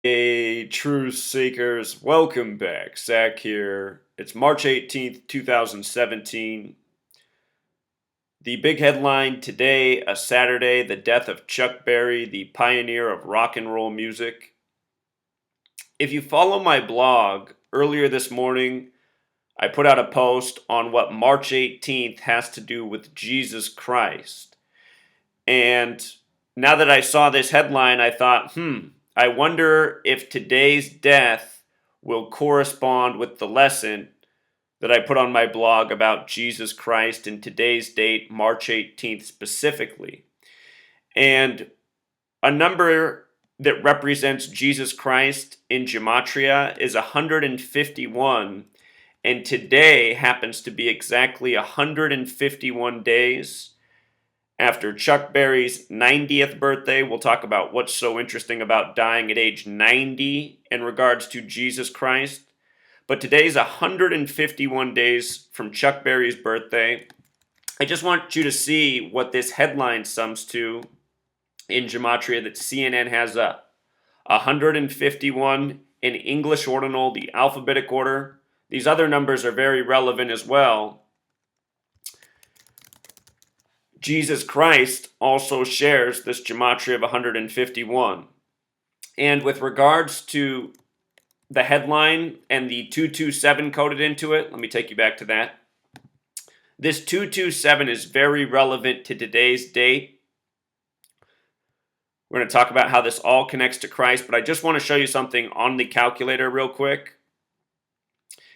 Hey, truth seekers, welcome back. Zach here. It's March 18th, 2017. The big headline today, a Saturday, the death of Chuck Berry, the pioneer of rock and roll music. If you follow my blog, earlier this morning, I put out a post on what March 18th has to do with Jesus Christ. And now that I saw this headline, I thought, I wonder if today's death will correspond with the lesson that I put on my blog about Jesus Christ in today's date, March 18th specifically. And a number that represents Jesus Christ in Gematria is 151, and today happens to be exactly 151 days after Chuck Berry's 90th birthday. We'll talk about what's so interesting about dying at age 90 in regards to Jesus Christ. But today's 151 days from Chuck Berry's birthday. I just want you to see what this headline sums to in Gematria that CNN has up. 151 in English ordinal, the alphabetic order. These other numbers are very relevant as well. Jesus Christ also shares this gematria of 151. And with regards to the headline and the 227 coded into it, let me take you back to that. This 227 is very relevant to today's date. We're going to talk about how this all connects to Christ, but I just want to show you something on the calculator real quick.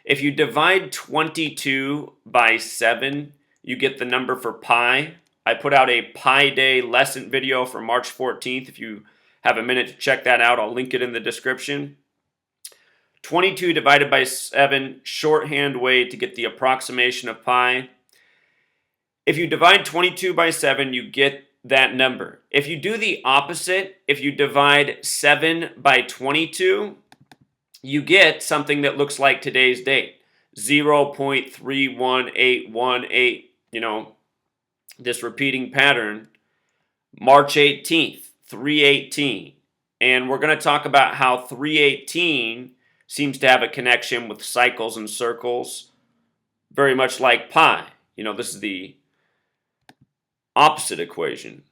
If you divide 22 by 7, you get the number for pi. I put out a Pi Day lesson video for March 14th. If you have a minute to check that out, I'll link it in the description. 22 divided by 7, shorthand way to get the approximation of pi. If you divide 22 by 7, you get that number. If you do the opposite, if you divide 7 by 22, you get something that looks like today's date, 0.31818, this repeating pattern, March 18th, 318. And we're going to talk about how 318 seems to have a connection with cycles and circles, very much like pi. This is the opposite equation.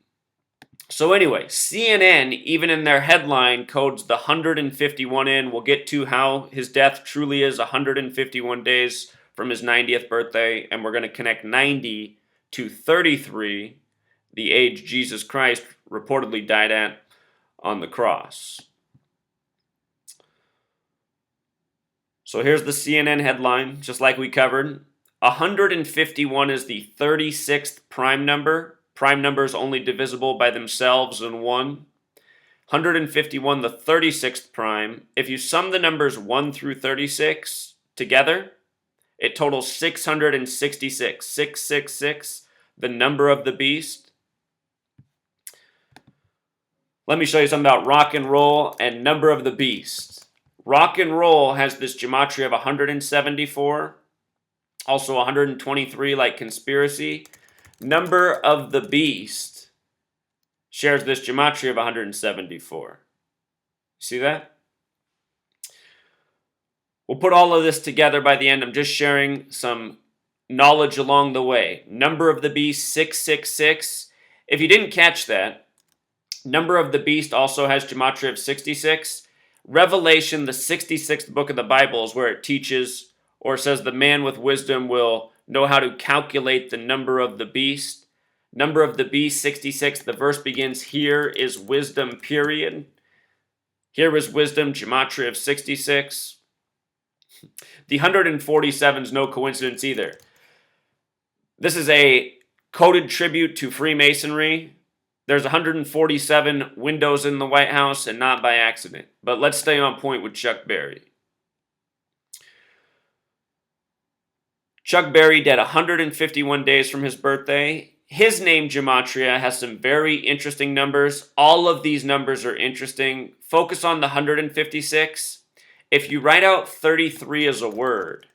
So anyway, CNN, even in their headline, codes the 151 in. We'll get to how his death truly is 151 days from his 90th birthday, and we're going to connect 90 to 33, the age Jesus Christ reportedly died at on the cross. So here's the CNN headline, just like we covered. 151 is the 36th prime number. Prime numbers only divisible by themselves in 1. 151, the 36th prime. If you sum the numbers 1 through 36 together, it totals 666. 666, the number of the beast. Let me show you something about rock and roll and number of the beast. Rock and roll has this gematria of 174, also 123 like conspiracy. Number of the beast shares this gematria of 174. See that? We'll put all of this together by the end. I'm just sharing some knowledge along the way. Number of the beast, 666. If you didn't catch that, number of the beast also has gematria of 66. Revelation, the 66th book of the Bible, is where it teaches or says the man with wisdom will know how to calculate the number of the beast. Number of the beast, 66. The verse begins, here is wisdom, period. Here is wisdom, gematria of 66. The 147 is no coincidence either. This is a coded tribute to Freemasonry. There's 147 windows in the White House, and not by accident. But let's stay on point with Chuck Berry. Chuck Berry dead 151 days from his birthday. His name, Gematria, has some very interesting numbers. All of these numbers are interesting. Focus on the 156. If you write out 33 as a word,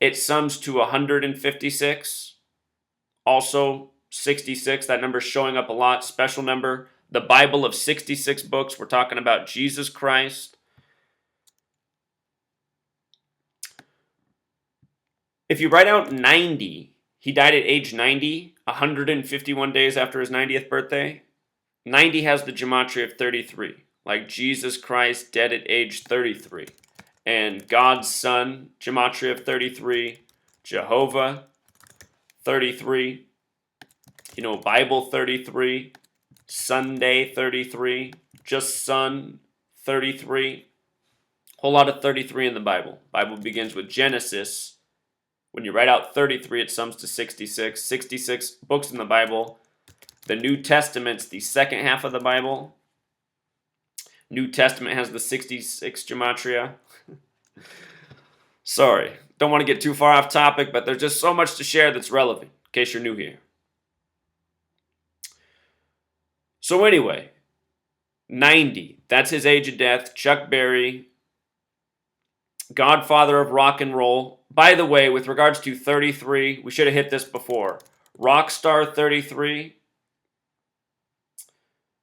it sums to 156. Also, 66, that number is showing up a lot. Special number. The Bible of 66 books. We're talking about Jesus Christ. If you write out 90, he died at age 90, 151 days after his 90th birthday. 90 has the gematria of 33, like Jesus Christ dead at age 33. And God's Son, gematria of 33, Jehovah, 33, Bible 33, Sunday 33, just Son 33. Whole lot of 33 in the Bible. Bible begins with Genesis. When you write out 33, it sums to 66. 66 books in the Bible. The New Testament's the second half of the Bible. New Testament has the 66 gematria. Sorry, don't want to get too far off topic, but there's just so much to share that's relevant, in case you're new here. So anyway, 90, that's his age of death. Chuck Berry, godfather of rock and roll. By the way, with regards to 33, we should have hit this before. Rockstar 33.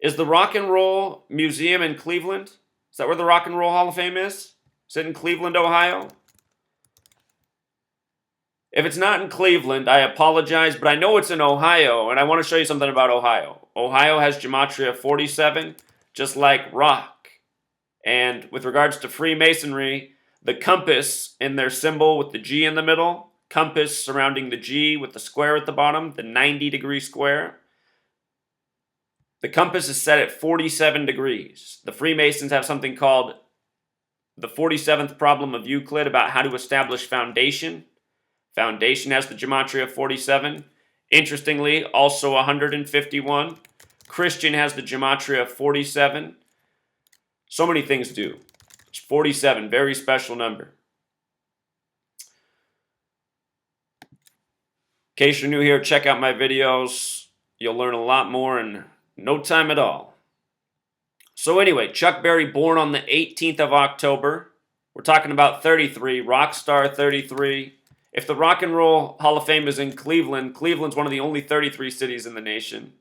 Is the Rock and Roll Museum in Cleveland? Is that where the Rock and Roll Hall of Fame is? Is it in Cleveland, Ohio? If it's not in Cleveland, I apologize, but I know it's in Ohio, and I want to show you something about Ohio. Ohio has gematria 47, just like rock. And with regards to Freemasonry, the compass in their symbol with the G in the middle, compass surrounding the G with the square at the bottom, the 90-degree square. The compass is set at 47 degrees. The Freemasons have something called the 47th problem of Euclid about how to establish foundation. Foundation has the gematria of 47. Interestingly, also 151. Christian has the gematria of 47. So many things do. It's 47, very special number. In case you're new here, check out my videos. You'll learn a lot more in no time at all. So anyway, Chuck Berry born on the 18th of October. We're talking about 33, Rockstar 33. If the Rock and Roll Hall of Fame is in Cleveland, Cleveland's one of the only 33 cities in the nation.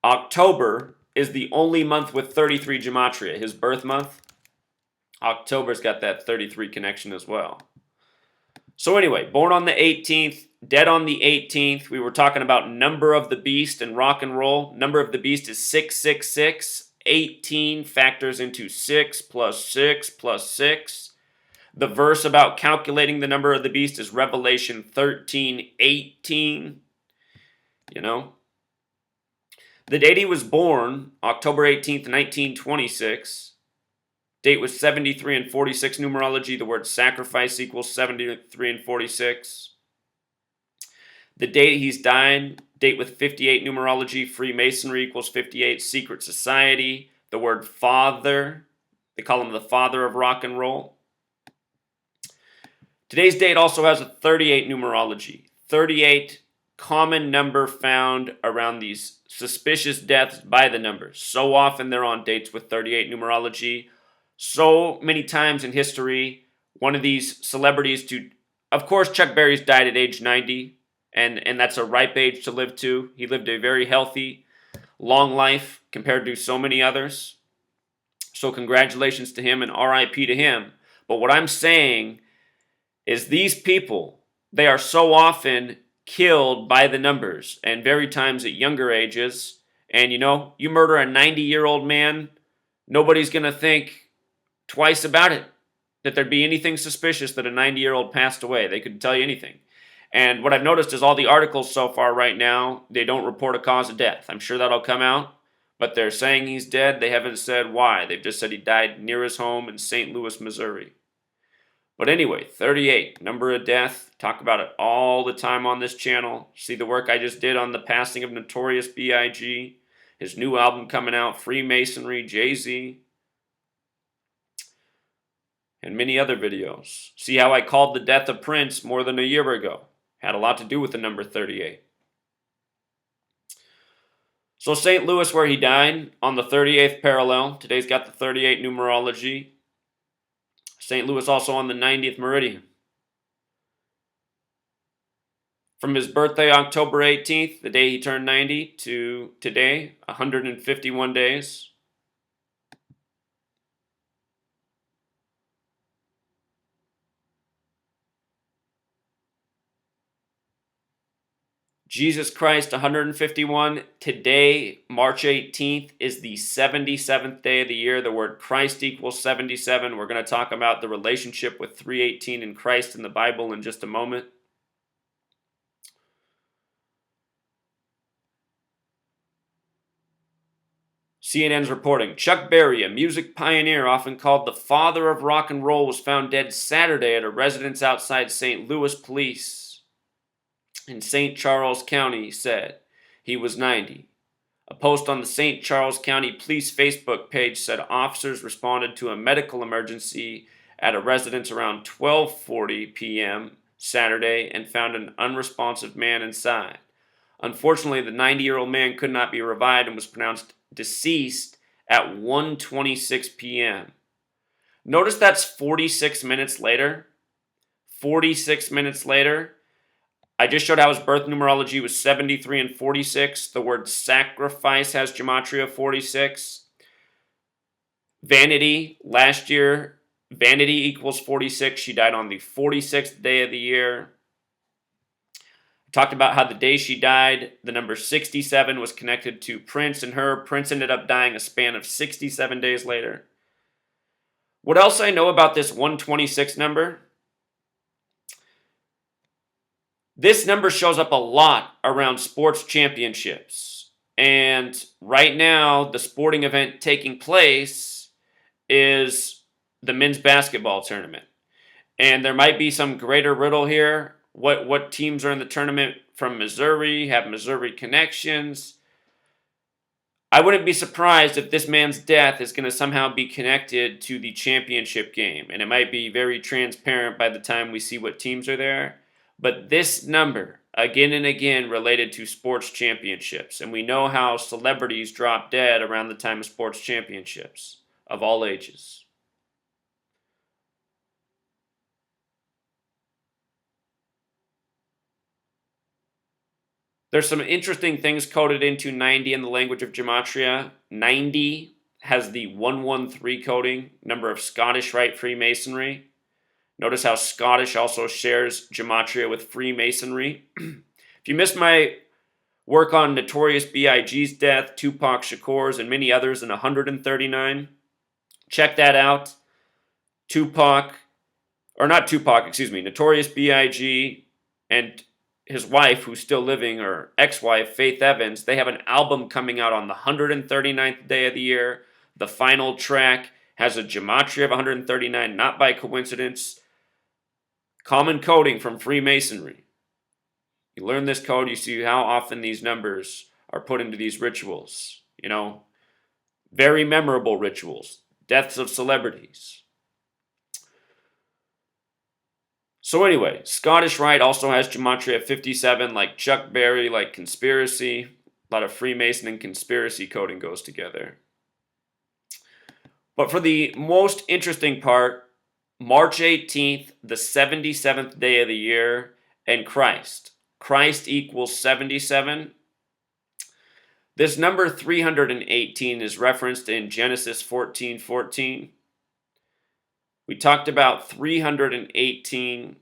October is the only month with 33 gematria, his birth month. October's got that 33 connection as well. So anyway, born on the 18th, dead on the 18th. We were talking about number of the beast and rock and roll. Number of the beast is 666. 18 factors into 6 plus 6 plus 6. The verse about calculating the number of the beast is Revelation 13:18. The date he was born, October 18th, 1926. Date was 73 and 46 numerology. The word sacrifice equals 73 and 46. The date he's died, date with 58 numerology. Freemasonry equals 58. Secret society. The word father, they call him the father of rock and roll. Today's date also has a 38 numerology. 38, common number found around these suspicious deaths by the numbers. So often they're on dates with 38 numerology. So many times in history, one of these celebrities of course, Chuck Berry's died at age 90, and that's a ripe age to live to. He lived a very healthy, long life compared to so many others. So congratulations to him and RIP to him. But what I'm saying is these people, they are so often killed by the numbers, and very times at younger ages. And you murder a 90-year-old man, nobody's going to think twice about it, that there'd be anything suspicious that a 90-year-old passed away. They could tell you anything. And what I've noticed is all the articles so far right now, they don't report a cause of death. I'm sure that'll come out, but they're saying he's dead. They haven't said why. They've just said he died near his home in St. Louis, Missouri. But anyway, 38, number of death. Talk about it all the time on this channel. See the work I just did on the passing of Notorious B.I.G., his new album coming out, Freemasonry, Jay-Z, and many other videos. See how I called the death of Prince more than a year ago. Had a lot to do with the number 38. So St. Louis, where he died, on the 38th parallel. Today's got the 38 numerology. St. Louis also on the 90th meridian. From his birthday, October 18th, the day he turned 90, to today, 151 days. Jesus Christ, 151. Today, March 18th, is the 77th day of the year. The word Christ equals 77. We're going to talk about the relationship with 318 and Christ in the Bible in just a moment. CNN's reporting Chuck Berry, a music pioneer often called the father of rock and roll, was found dead Saturday at a residence outside St. Louis. Police in St. Charles County said he was 90. A post on the St. Charles County Police Facebook page said officers responded to a medical emergency at a residence around 12:40 p.m. Saturday and found an unresponsive man inside. Unfortunately, the 90-year-old man could not be revived and was pronounced deceased at 1:26 p.m. Notice that's 46 minutes later. 46 minutes later. I just showed how his birth numerology was 73 and 46. The word sacrifice has gematria 46. Vanity, last year, vanity equals 46. She died on the 46th day of the year. I talked about how the day she died, the number 67 was connected to Prince and her. Prince ended up dying a span of 67 days later. What else I know about this 126 number? This number shows up a lot around sports championships. And right now, the sporting event taking place is the men's basketball tournament. And there might be some greater riddle here. What teams are in the tournament from Missouri, have Missouri connections? I wouldn't be surprised if this man's death is going to somehow be connected to the championship game. And it might be very transparent by the time we see what teams are there. But this number, again and again, related to sports championships. And we know how celebrities drop dead around the time of sports championships of all ages. There's some interesting things coded into 90 in the language of gematria. 90 has the 113 coding, number of Scottish Rite Freemasonry. Notice how Scottish also shares gematria with Freemasonry. If you missed my work on Notorious B.I.G.'s death, Tupac Shakur's, and many others in 139, check that out. Notorious B.I.G. and his wife, who's still living, or ex-wife, Faith Evans, they have an album coming out on the 139th day of the year. The final track has a gematria of 139, not by coincidence. Common coding from Freemasonry. You learn this code, you see how often these numbers are put into these rituals. Very memorable rituals. Deaths of celebrities. So anyway, Scottish Rite also has gematria 57, like Chuck Berry, like conspiracy. A lot of Freemason and conspiracy coding goes together. But for the most interesting part, March 18th, the 77th day of the year, and Christ. Christ equals 77. This number 318 is referenced in Genesis 14:14. We talked about 318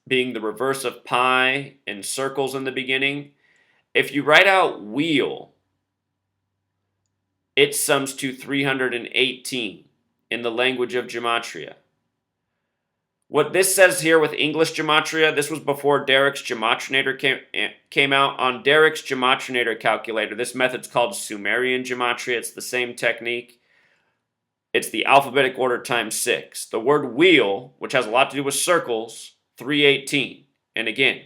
being the reverse of pi and circles in the beginning. If you write out wheel, it sums to 318 in the language of gematria. What this says here with English gematria, this was before Derek's Gematrinator came out. On Derek's Gematrinator calculator, this method's called Sumerian gematria. It's the same technique. It's the alphabetic order times 6. The word wheel, which has a lot to do with circles, 318. And again,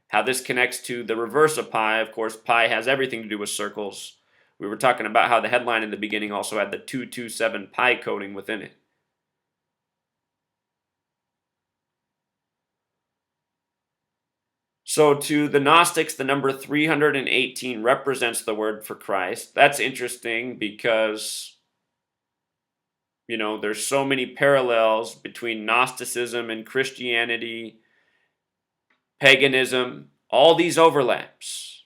how this connects to the reverse of pi. Of course, pi has everything to do with circles. We were talking about how the headline in the beginning also had the 227 pi coding within it. So to the Gnostics, the number 318 represents the word for Christ. That's interesting because there's so many parallels between Gnosticism and Christianity. paganism, all these overlaps.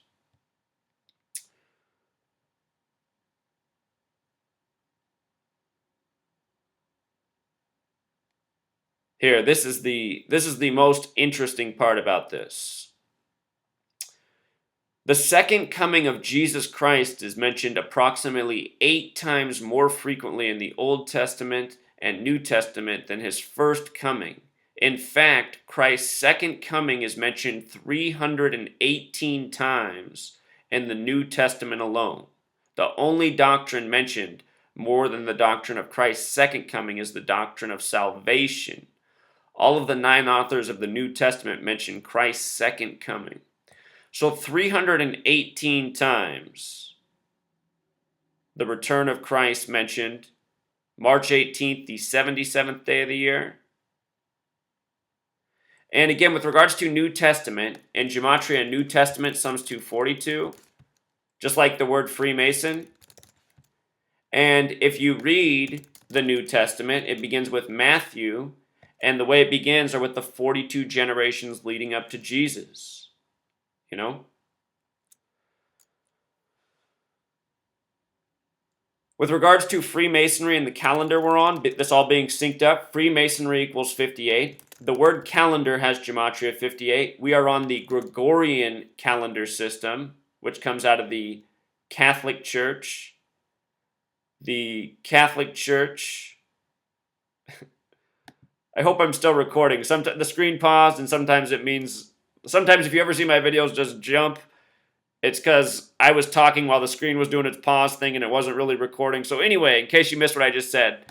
Here, this is the most interesting part about this. The second coming of Jesus Christ is mentioned approximately 8 times more frequently in the Old Testament and New Testament than his first coming. In fact, Christ's second coming is mentioned 318 times in the New Testament alone. The only doctrine mentioned more than the doctrine of Christ's second coming is the doctrine of salvation. All of the 9 authors of the New Testament mention Christ's second coming. So 318 times the return of Christ mentioned. March 18th, the 77th day of the year. And again, with regards to New Testament, in Gematria, New Testament sums to 42, just like the word Freemason. And if you read the New Testament, it begins with Matthew, and the way it begins are with the 42 generations leading up to Jesus. You know? With regards to Freemasonry and the calendar we're on, this all being synced up, Freemasonry equals 58. The word calendar has Gematria 58. We are on the Gregorian calendar system, which comes out of the Catholic Church. The Catholic Church. I hope I'm still recording. Sometimes the screen paused, and sometimes it means... Sometimes if you ever see my videos just jump, it's because I was talking while the screen was doing its pause thing and it wasn't really recording. So anyway, in case you missed what I just said,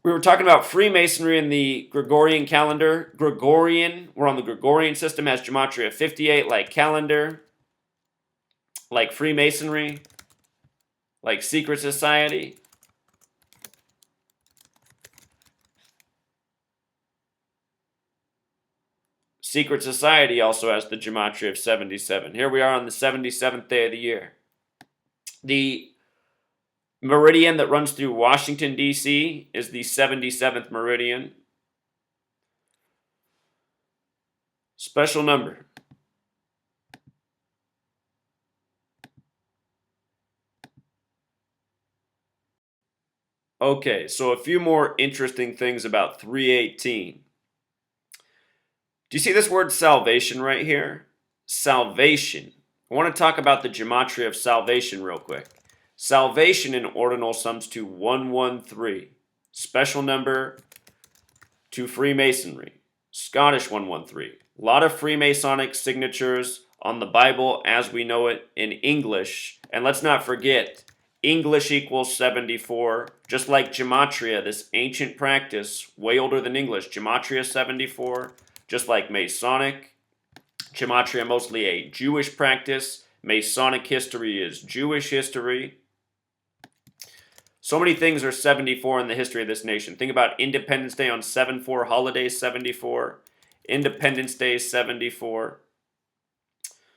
we were talking about Freemasonry in the Gregorian calendar. Gregorian, we're on the Gregorian system, has Gematria 58, like calendar, like Freemasonry, like secret society. Secret society also has the Gematria of 77. Here we are on the 77th day of the year. The meridian that runs through Washington, D.C. is the 77th meridian. Special number. Okay, so a few more interesting things about 318. Do you see this word salvation right here? Salvation. I want to talk about the gematria of salvation real quick. Salvation in ordinal sums to 113. Special number to Freemasonry. Scottish 113. A lot of Freemasonic signatures on the Bible as we know it in English. And let's not forget, English equals 74. Just like gematria, this ancient practice, way older than English. Gematria 74. Just like Masonic, gematria mostly a Jewish practice. Masonic history is Jewish history. So many things are 74 in the history of this nation. Think about Independence Day on 7/4, holidays 74, Independence Day 74.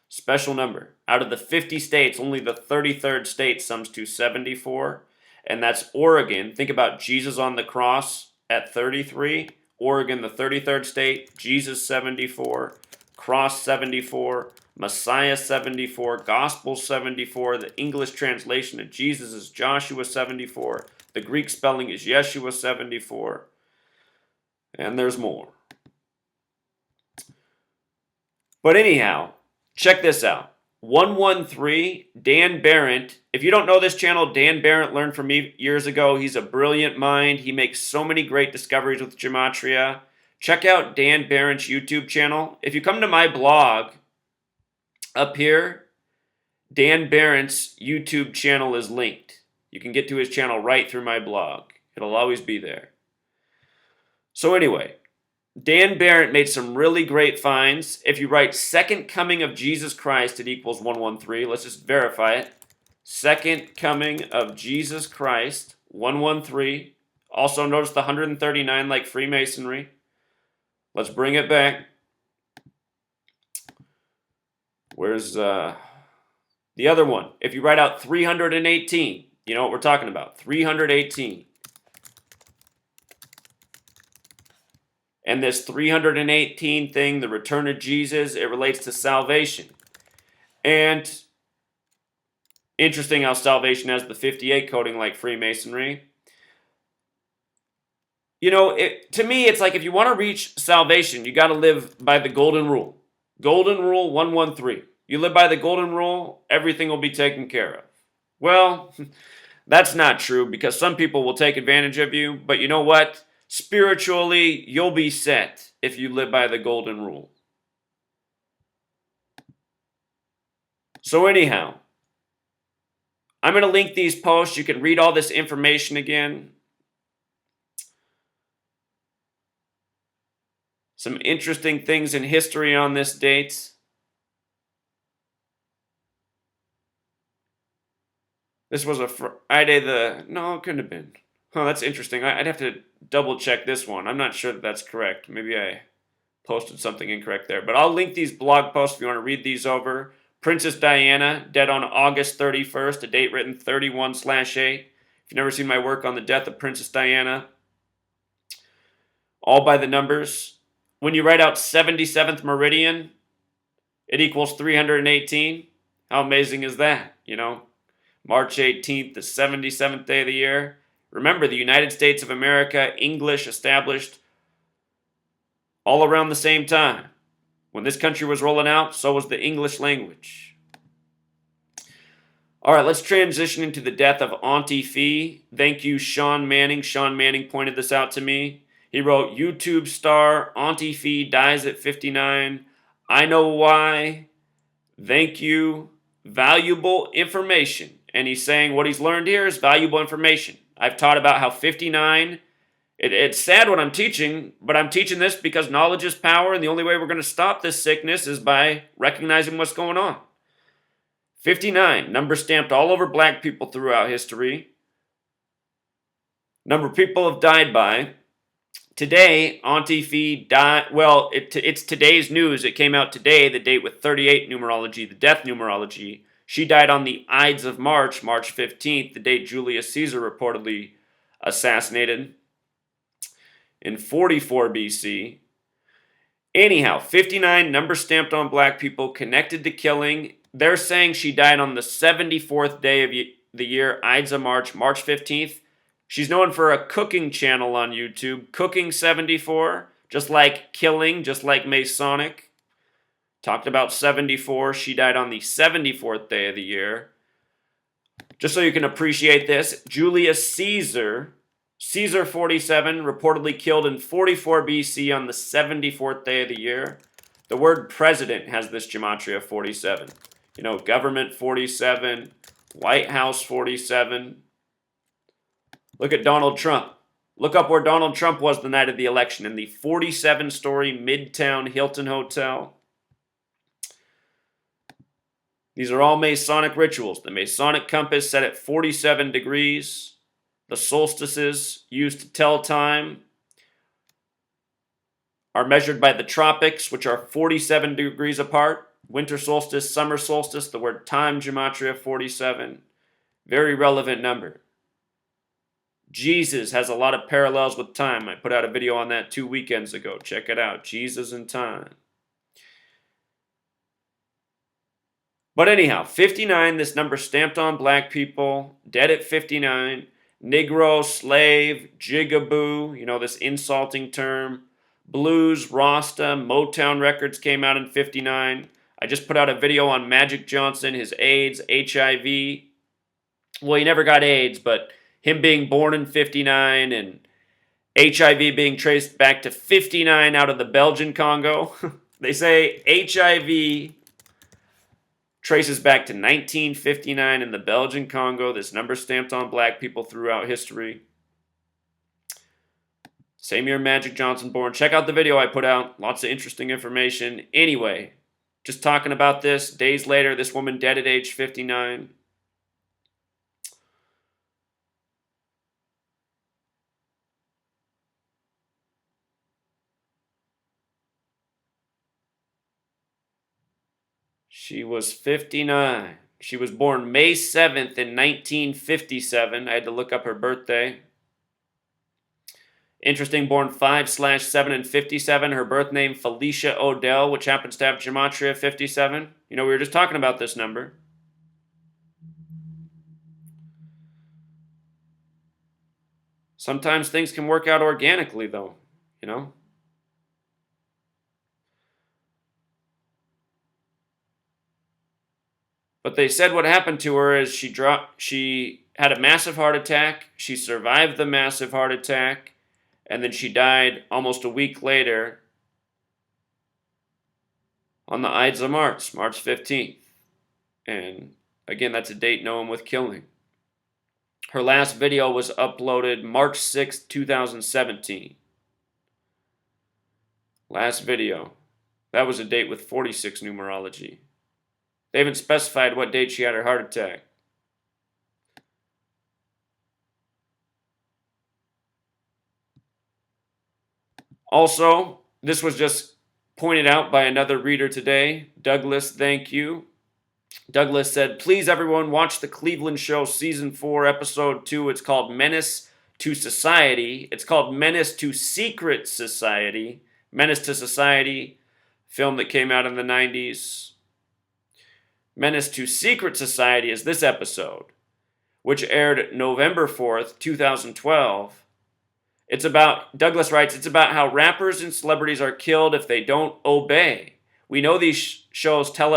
Special number. Out of the 50 states, only the 33rd state sums to 74, and that's Oregon. Think about Jesus on the cross at 33. Oregon, the 33rd state, Jesus 74, Cross 74, Messiah 74, Gospel 74, the English translation of Jesus is Joshua 74, the Greek spelling is Yeshua 74, and there's more. But anyhow, check this out. 113, Dan Barrett. If you don't know this channel, Dan Barrett learned from me years ago. He's a brilliant mind. He makes so many great discoveries with gematria. Check out Dan Barrett's YouTube channel. If you come to my blog, up here, Dan Barrett's YouTube channel is linked. You can get to his channel right through my blog. It'll always be there. So anyway, Dan Barrett made some really great finds. If you write second coming of Jesus Christ, it equals 113. Let's just verify it. Second coming of Jesus Christ, 113. Also notice the 139 like Freemasonry. Let's bring it back. Where's the other one? If you write out 318, you know what we're talking about. 318. And this 318 thing, the return of Jesus, it relates to salvation. And interesting how salvation has the 58 coding like Freemasonry. You know, to me, it's like if you want to reach salvation, you got to live by the golden rule. Golden rule 113. You live by the golden rule, everything will be taken care of. Well, that's not true because some people will take advantage of you, but you know what? Spiritually, you'll be set if you live by the golden rule. So, anyhow, I'm going to link these posts. You can read all this information again. Some interesting things in history on this date. This was a Friday no, it couldn't have been. Oh, that's interesting. I'd have to double check this one. I'm not sure that that's correct. Maybe I posted something incorrect there. But I'll link these blog posts if you want to read these over. Princess Diana, dead on August 31st, a date written 31/8. If you've never seen my work on the death of Princess Diana, all by the numbers. When you write out 77th meridian, it equals 318. How amazing is that? You know, March 18th, the 77th day of the year. Remember, the United States of America, English established all around the same time. When this country was rolling out, so was the English language. All right, let's transition into the death of Auntie Fee. Thank you, Sean Manning. Sean Manning pointed this out to me. He wrote, YouTube star Auntie Fee dies at 59. I know why. Thank you. Valuable information. And he's saying what he's learned here is valuable information. I've taught about how 59, it's sad what I'm teaching, but I'm teaching this because knowledge is power, and the only way we're going to stop this sickness is by recognizing what's going on. 59, number stamped all over black people throughout history. Number people have died by. Today, Auntie Fee died. Well, it's today's news. It came out today, the date with 38 numerology, the death numerology. She died on the Ides of March, March 15th, the date Julius Caesar reportedly assassinated in 44 BC. Anyhow, 59, number stamped on black people, connected to killing. They're saying she died on the 74th day of the year, Ides of March, March 15th. She's known for a cooking channel on YouTube, Cooking 74, just like Killing, just like Masonic. Talked about 74. She died on the 74th day of the year. Just so you can appreciate this, Julius Caesar, Caesar 47, reportedly killed in 44 BC on the 74th day of the year. The word president has this gematria 47. You know, government 47, White House 47. Look at Donald Trump. Look up where Donald Trump was the night of the election in the 47-story Midtown Hilton Hotel. These are all Masonic rituals. The Masonic compass set at 47 degrees. The solstices used to tell time are measured by the tropics, which are 47 degrees apart. Winter solstice, summer solstice, the word time gematria 47. Very relevant number. Jesus has a lot of parallels with time. I put out a video on that 2 weekends ago. Check it out. Jesus and time. But anyhow, 59, this number stamped on black people, dead at 59. Negro, slave, jigaboo, you know, this insulting term. Blues, Rasta, Motown Records came out in 59. I just put out a video on Magic Johnson, his AIDS, HIV. Well, he never got AIDS, but him being born in 59 and HIV being traced back to 59 out of the Belgian Congo. They say HIV traces back to 1959 in the Belgian Congo. This number stamped on black people throughout history. Same year Magic Johnson born. Check out the video I put out. Lots of interesting information. Anyway, just talking about this. Days later, this woman dead at age 59. She was 59. She was born May 7th in 1957. I had to look up her birthday. Interesting, born 5/7 and 57. Her birth name, Felicia Odell, which happens to have gematria 57. You know, we were just talking about this number. Sometimes things can work out organically, though, you know? But they said what happened to her is she had a massive heart attack, she survived the massive heart attack, and then she died almost a week later on the Ides of March, March 15th. And again, that's a date known with killing. Her last video was uploaded March 6th, 2017. Last video. That was a date with 46 numerology. They haven't specified what date she had her heart attack. Also, this was just pointed out by another reader today. Douglas, thank you. Douglas said, please everyone watch the Cleveland Show Season 4, Episode 2. It's called Menace to Society. It's called Menace to Secret Society. Menace to Society, film that came out in the 90s. Menace to Secret Society is this episode, which aired November 4th, 2012. It's about, Douglas writes, it's about how rappers and celebrities are killed if they don't obey. We know these shows tell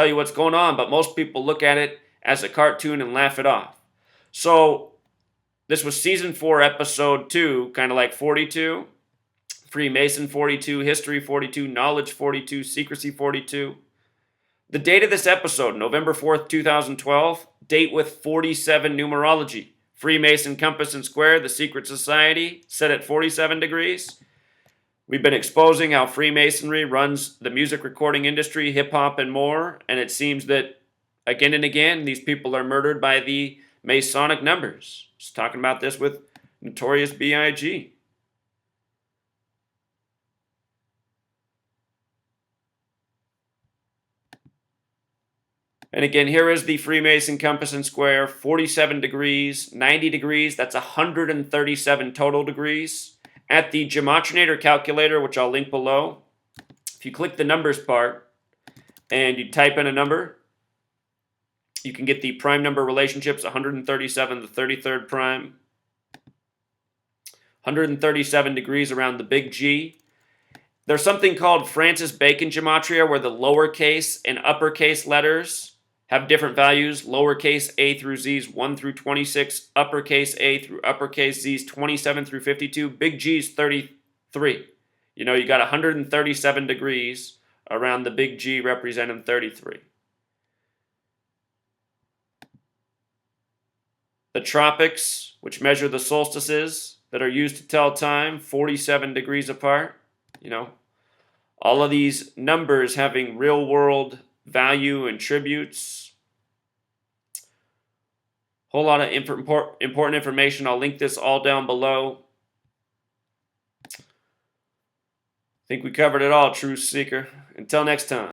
you what's going on, but most people look at it as a cartoon and laugh it off. So this was season 4, episode 2, kind of like 42, Freemason 42, History 42, Knowledge 42, Secrecy 42. The date of this episode, November 4th, 2012, date with 47 numerology. Freemason, compass, and square, the secret society, set at 47 degrees. We've been exposing how Freemasonry runs the music recording industry, hip-hop, and more, and it seems that, again and again, these people are murdered by the Masonic numbers. Just talking about this with Notorious B.I.G. And again, here is the Freemason compass and square, 47 degrees, 90 degrees, that's 137 total degrees. At the Gematrinator calculator, which I'll link below, if you click the numbers part and you type in a number, you can get the prime number relationships, 137, the 33rd prime, 137 degrees around the big G. There's something called Francis Bacon gematria where the lowercase and uppercase letters have different values. Lowercase a through z's 1 through 26, uppercase a through uppercase z's 27 through 52, big G's 33. You know, you got 137 degrees around the big G representing 33. The tropics, which measure the solstices that are used to tell time, 47 degrees apart. You know, all of these numbers having real world value and tributes. Whole lot of important information. I'll link this all down below. I think we covered it all, Truth Seeker. Until next time.